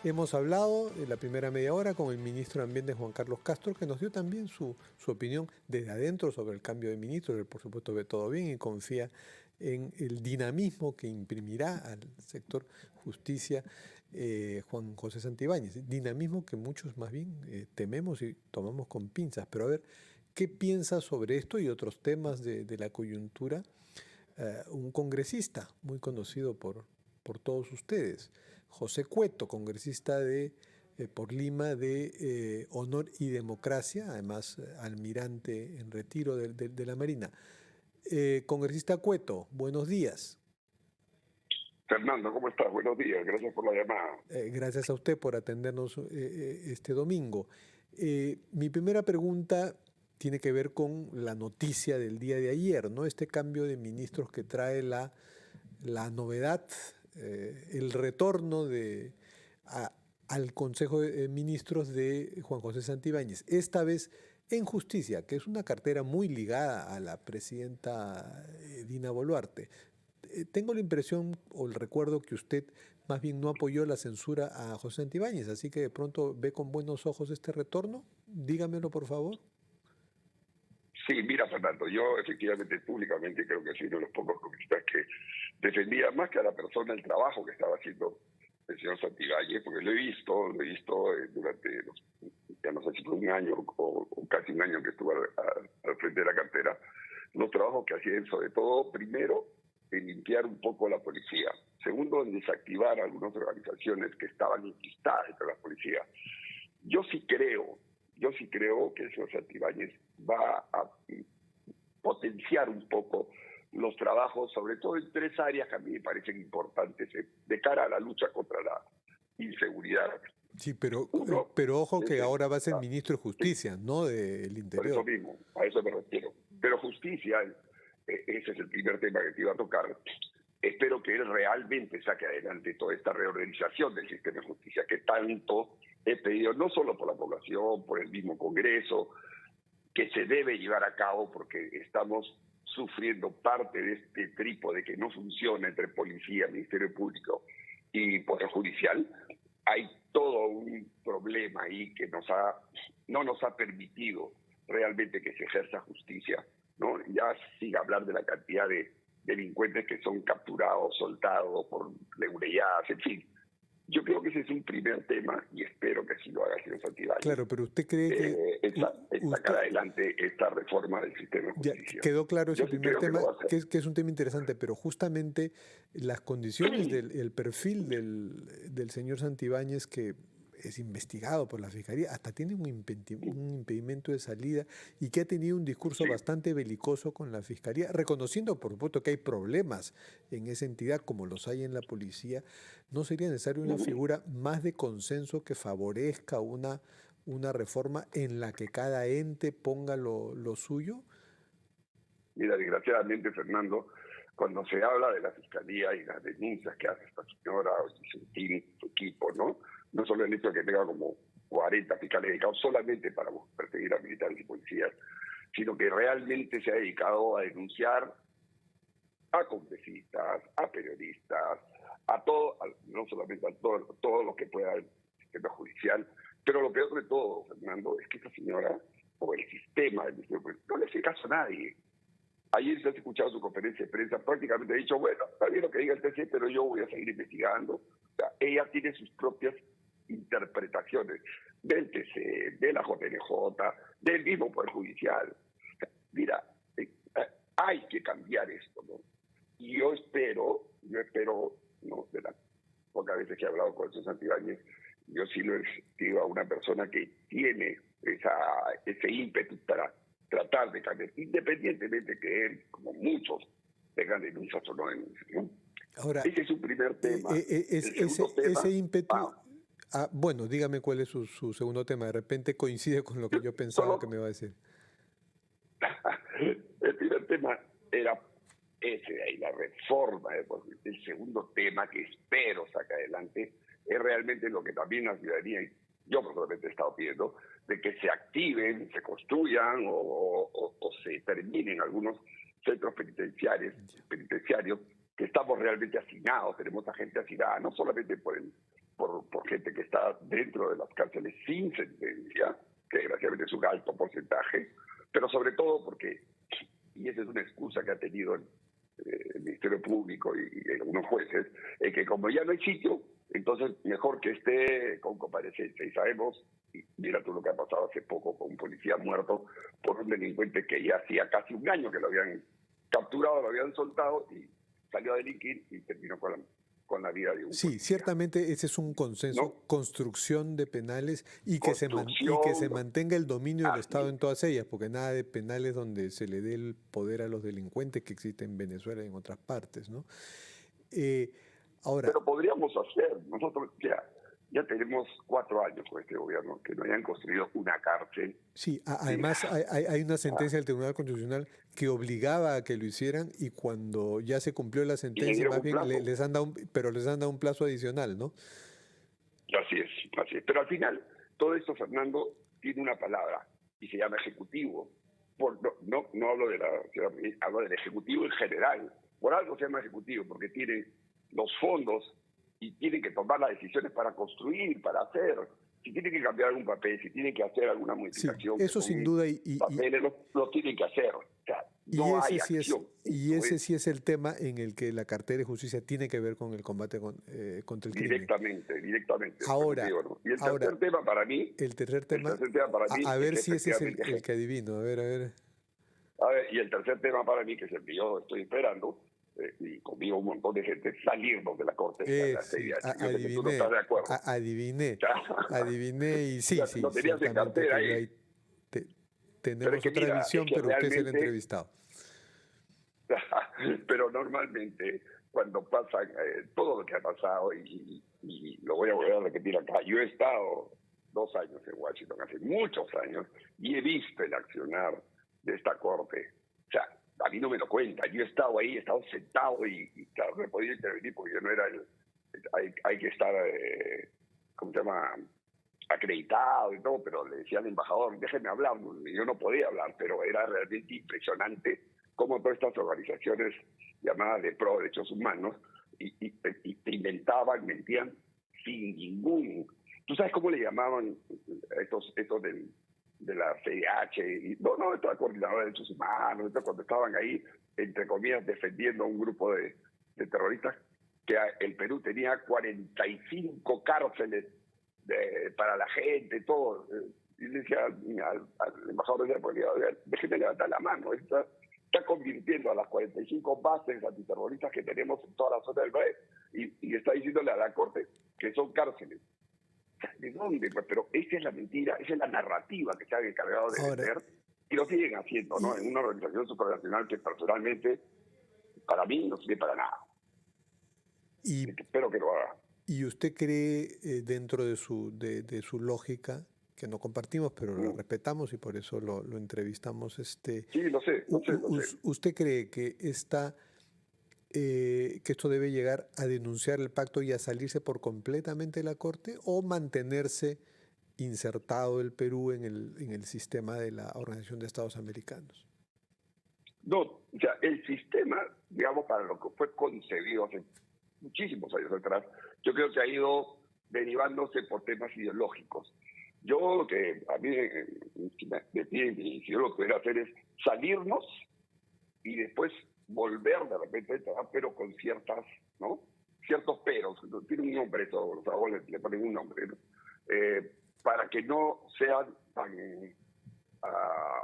Hemos hablado en la primera media hora con el ministro de Ambiente, Juan Carlos Castro, que nos dio también su opinión desde adentro sobre el cambio de ministro. Él, por supuesto, ve todo bien y confía en el dinamismo que imprimirá al sector justicia Juan José Santibáñez. Dinamismo que muchos más bien tememos y tomamos con pinzas. Pero a ver, ¿qué piensa sobre esto y otros temas de la coyuntura? Un congresista muy conocido por todos ustedes, José Cueto, congresista por Lima de Honor y Democracia, además almirante en retiro de la Marina. Congresista Cueto, buenos días. Fernando, ¿cómo estás? Buenos días, gracias por la llamada. Gracias a usted por atendernos este domingo. Mi primera pregunta tiene que ver con la noticia del día de ayer, ¿no? Este cambio de ministros que trae la novedad, el retorno al Consejo de Ministros de Juan José Santibáñez, esta vez en justicia, que es una cartera muy ligada a la presidenta Dina Boluarte. Tengo la impresión o el recuerdo que usted más bien no apoyó la censura a José Santibáñez, así que de pronto ve con buenos ojos este retorno. Dígamelo, por favor. Sí, mira, Fernando, yo efectivamente públicamente creo que soy uno de los pocos congresistas que defendía más que a la persona el trabajo que estaba haciendo el señor Santibáñez, porque lo he visto durante, ya no sé si fue un año o casi un año que estuvo al frente de la cartera, los trabajos que hacían, sobre todo, primero, en limpiar un poco la policía, segundo, en desactivar algunas organizaciones que estaban enquistadas entre la policía. Yo sí creo que el señor Santibáñez va a potenciar un poco los trabajos, sobre todo en tres áreas que a mí me parecen importantes de cara a la lucha contra la inseguridad. Sí, pero Uno, ojo que es ahora va a ser la, ministro de sí, Justicia, no del por eso Interior. mismo, a eso me refiero. Pero justicia, ese es el primer tema que te iba a tocar. Espero que él realmente saque adelante toda esta reorganización del sistema de justicia que tanto he pedido, no solo por la población, por el mismo Congreso, que se debe llevar a cabo porque estamos sufriendo parte de este trípode que no funciona entre policía, Ministerio Público y Poder Judicial. Hay todo un problema ahí que no nos ha permitido realmente que se ejerza justicia, ¿no? Ya sin hablar de la cantidad de delincuentes que son capturados, soltados por leguleyas, en fin. Yo creo que ese es un primer tema y espero que así lo haga el señor Santibáñez. Claro, pero usted cree que Sacar adelante esta reforma del sistema de ya justicia. quedó claro ese Yo sí primer creo que lo tema, va a hacer. que es un tema interesante, pero justamente las condiciones el perfil del señor Santibáñez, que es investigado por la Fiscalía, hasta tiene un impedimento de salida y que ha tenido un discurso Sí, bastante belicoso con la Fiscalía, reconociendo por supuesto que hay problemas en esa entidad como los hay en la policía. ¿No sería necesaria una figura más de consenso que favorezca una reforma en la que cada ente ponga lo suyo? mira, desgraciadamente, Fernando, cuando se habla de la Fiscalía y las denuncias que hace esta señora Vicentín y su equipo, ¿no? No solo el hecho de que tenga como 40 fiscales dedicados solamente para perseguir a militares y policías, sino que realmente se ha dedicado a denunciar a congresistas, a periodistas, no solamente a todo lo que pueda el sistema judicial, pero lo peor de todo, Fernando, es que esta señora, o el sistema del Ministerio Público, no le hace caso a nadie. Ayer se ha escuchado su conferencia de prensa, prácticamente ha dicho, bueno, está bien lo que diga el TC, pero yo voy a seguir investigando. O sea, ella tiene sus propias interpretaciones del TC, de la JNJ, del mismo Poder Judicial. Mira, hay que cambiar esto, ¿no? Y yo espero, ¿no? De las pocas veces que he hablado con el señor Santibáñez, yo sí lo he sentido a una persona que tiene ese ímpetu para tratar de cambiar, independientemente que él, como muchos, tengan denuncias o no denuncias, ¿no? Ahora, Ese es un primer tema. El segundo ese tema, ímpetu, bueno, dígame cuál es su segundo tema, de repente coincide con lo que yo pensaba que me solo va a decir. el primer tema era ese de ahí, la reforma. El segundo tema que espero sacar adelante es realmente lo que también la ciudadanía, yo personalmente he estado pidiendo, de que se activen, se construyan o se terminen algunos centros penitenciarios que estamos realmente hacinados, tenemos a gente asignada, no solamente por el por gente que está dentro de las cárceles sin sentencia, que desgraciadamente es un alto porcentaje, pero sobre todo porque, y esa es una excusa que ha tenido el Ministerio Público y algunos jueces, es que como ya no hay sitio, entonces mejor que esté con comparecencia. Y sabemos, y mira tú lo que ha pasado hace poco con un policía muerto por un delincuente que ya hacía casi un año que lo habían capturado, lo habían soltado y salió a delinquir y terminó con la vida de un Sí, policía, ciertamente ese es un consenso, ¿no? construcción de penales y que se Construcción, mantenga el dominio del Estado así. en todas ellas, porque nada de penales donde se le dé el poder a los delincuentes que existen en Venezuela y en otras partes, ¿no? Eh, ahora, Pero podríamos hacer, nosotros ya tenemos 4 años con este gobierno, que no hayan construido una cárcel. sí, Mira, además hay una sentencia del Tribunal Constitucional que obligaba a que lo hicieran y cuando ya se cumplió la y le sentencia, dieron más un bien plazo. les han dado pero les han dado un plazo adicional, ¿no? Así es, así es. Pero al final, todo esto, Fernando, tiene una palabra y se llama ejecutivo. No hablo de la ciudad, hablo del ejecutivo en general. Por algo se llama ejecutivo, porque tiene los fondos y tiene que tomar las decisiones para construir, para hacer. Si tiene que cambiar algún papel, si tiene que hacer alguna Sí, modificación, que eso son sin duda papeles, lo tienen que hacer. O sea, y no hay acción. Esto ese es sí es el tema en el que la cartera de justicia tiene que ver con el combate contra el crimen. directamente, es lo que te Ahora, digo, ¿no? Y el ahora, tercer tema para mí, el tercer el tema, tercer tema para mí a es ver que si ese es efectivamente el que adivino, a ver. a ver, y el tercer tema para mí, que es el que yo estoy esperando, y conmigo un montón de gente, salirnos de la corte de la Sí, CIDH. Yo sé que tú no estás de acuerdo. adiviné y sí, Ya sí, lo tenías en ciertamente cartera que yo ahí. ahí te- Pero es tenemos que otra mira, es visión, que pero usted es el realmente, entrevistado. pero normalmente cuando pasan todo lo que ha pasado, y lo voy a volver a repetir acá, yo he estado 2 años en Washington, hace muchos años, y he visto el accionar de esta corte. O sea, a mí no me lo cuenta. Yo he estado ahí, he estado sentado y claro, no he podido intervenir porque yo no era hay que estar, ¿cómo se llama? Acreditado y todo, pero le decía al embajador, déjeme hablar. Yo no podía hablar, pero era realmente impresionante cómo todas estas organizaciones llamadas de pro derechos humanos y te inventaban, mentían sin ningún... ¿Tú sabes cómo le llamaban estos de la CIDH? Esta coordinadora de derechos humanos, cuando estaban ahí, entre comillas, defendiendo a un grupo de terroristas, que el Perú tenía 45 cárceles para la gente, todo. Y le decía al embajador, déjenme levantar la mano. Está convirtiendo a las 45 bases antiterroristas que tenemos en toda la zona del país y está diciéndole a la Corte que son cárceles. ¿De dónde? Pues, pero esa es la mentira, esa es la narrativa que se han encargado de Ahora, vender y lo siguen haciendo, ¿no? En una organización supranacional que personalmente, para mí, no sirve para nada. y, Espero que lo haga. ¿y usted cree dentro de de su lógica, que no compartimos, pero lo respetamos y por eso lo entrevistamos, Sí, lo sé. ¿usted cree que que esto debe llegar a denunciar el pacto y a salirse por completamente de la Corte o mantenerse insertado el Perú en en el sistema de la Organización de Estados Americanos? No, o sea, el sistema, digamos, para lo que fue concebido hace muchísimos años atrás, yo creo que ha ido derivándose por temas ideológicos. Yo lo que a mí me piden, y si yo lo pudiera hacer, es salirnos y después volver de repente a entrar, pero con ciertos peros. Tiene un nombre eso, los abogados le ponen un nombre, ¿no? Para que no sean ah,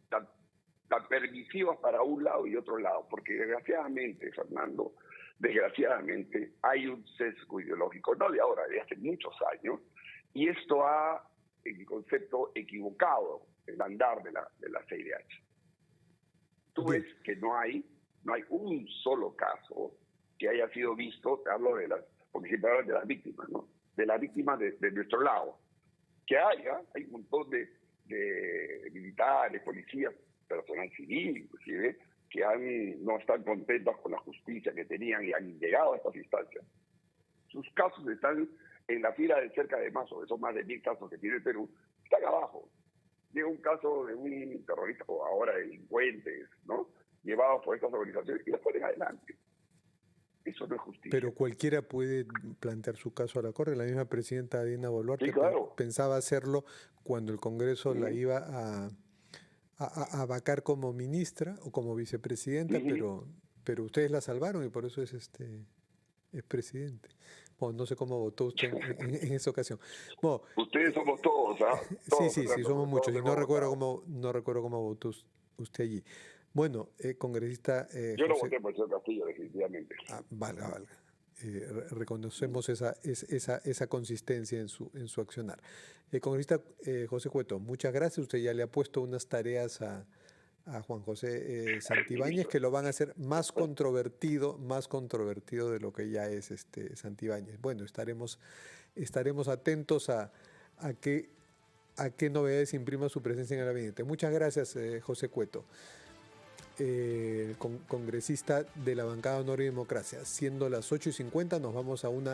tan, tan permisivas para un lado y otro lado, porque desgraciadamente, Fernando, hay un sesgo ideológico, no de ahora, de hace muchos años, y esto ha, en concepto, equivocado el andar de la CIDH. Tú ves que no hay un solo caso que haya sido visto, te hablo porque siempre hablan de las víctimas, ¿no? De las víctimas de nuestro lado. Que hay un montón de militares, policías, personal civil inclusive, que no están contentos con la justicia que tenían y han llegado a estas instancias. Sus casos están en la fila de cerca de más, o esos más de 1000 casos que tiene el Perú, están abajo. Llega un caso de un terrorista, o ahora delincuentes, ¿no? Llevados por estas organizaciones y los ponen adelante. Es eso no es justicia. Pero cualquiera puede plantear su caso a la Corte. La misma presidenta Dina Boluarte Sí, claro. pensaba hacerlo cuando el Congreso la Ujú. iba a vacar como ministra o como vicepresidenta, Ujú. pero ustedes la salvaron y por eso es presidente. Bueno, no sé cómo votó usted en esa ocasión. Bueno, Ustedes somos todos, ¿ah? sí, Todos, sí, sí, Fernando, somos porque todos muchos y hemos votado. no recuerdo cómo votó usted allí. Bueno, congresista Yo no José, voté por el señor Castillo, definitivamente. valga, valga. Reconocemos esa consistencia en su accionar. Congresista José Cueto, muchas gracias. Usted ya le ha puesto unas tareas a Juan José Santibáñez que lo van a hacer más controvertido de lo que ya es Santibáñez. Bueno, estaremos atentos a qué novedades imprima su presencia en el gabinete. Muchas gracias, José Cueto, congresista de la bancada Honor y Democracia. Siendo las 8:50, nos vamos a una